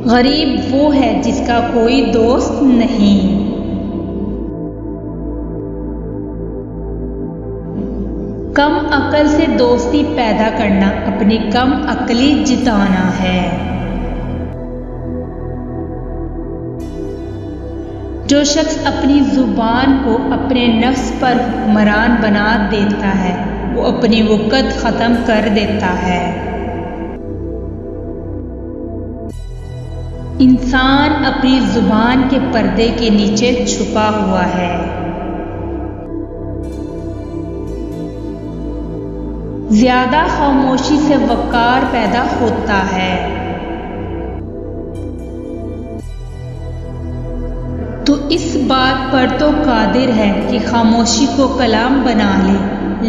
غریب وہ ہے جس کا کوئی دوست نہیں۔ کم عقل سے دوستی پیدا کرنا اپنی کم عقلی جتانا ہے۔ جو شخص اپنی زبان کو اپنے نفس پر حکمران بنا دیتا ہے وہ اپنی وقت ختم کر دیتا ہے۔ انسان اپنی زبان کے پردے کے نیچے چھپا ہوا ہے۔ زیادہ خاموشی سے وقار پیدا ہوتا ہے۔ تو اس بات پر تو قادر ہے کہ خاموشی کو کلام بنا لے،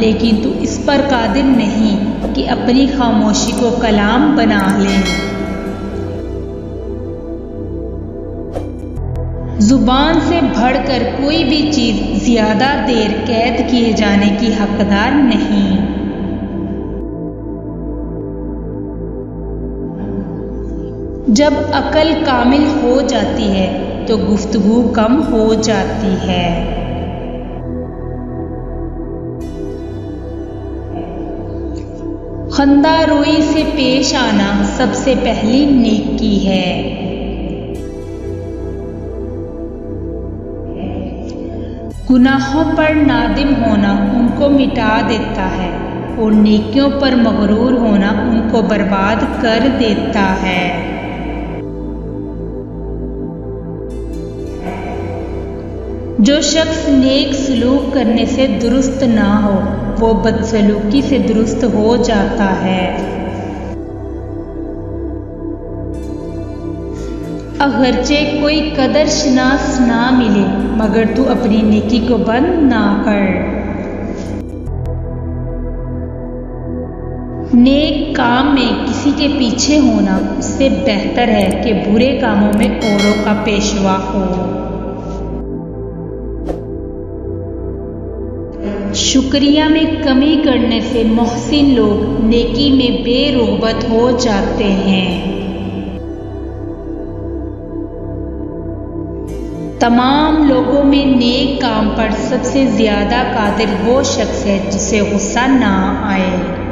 لیکن تو اس پر قادر نہیں کہ اپنی خاموشی کو کلام بنا لے۔ زبان سے بڑھ کر کوئی بھی چیز زیادہ دیر قید کیے جانے کی حقدار نہیں۔ جب عقل کامل ہو جاتی ہے تو گفتگو کم ہو جاتی ہے۔ خندہ روئی سے پیش آنا سب سے پہلی نیکی ہے۔ گناہوں پر نادم ہونا ان کو مٹا دیتا ہے اور نیکیوں پر مغرور ہونا ان کو برباد کر دیتا ہے۔ جو شخص نیک سلوک کرنے سے درست نہ ہو وہ بدسلوکی سے درست ہو جاتا ہے۔ اگرچہ کوئی قدر شناس نہ ملے مگر تو اپنی نیکی کو بند نہ کر۔ نیک کام میں کسی کے پیچھے ہونا اس سے بہتر ہے کہ برے کاموں میں اوروں کا پیشوا ہو۔ شکریہ میں کمی کرنے سے محسن لوگ نیکی میں بے رغبت ہو جاتے ہیں۔ تمام لوگوں میں نیک کام پر سب سے زیادہ قادر وہ شخص ہے جسے غصہ نہ آئے۔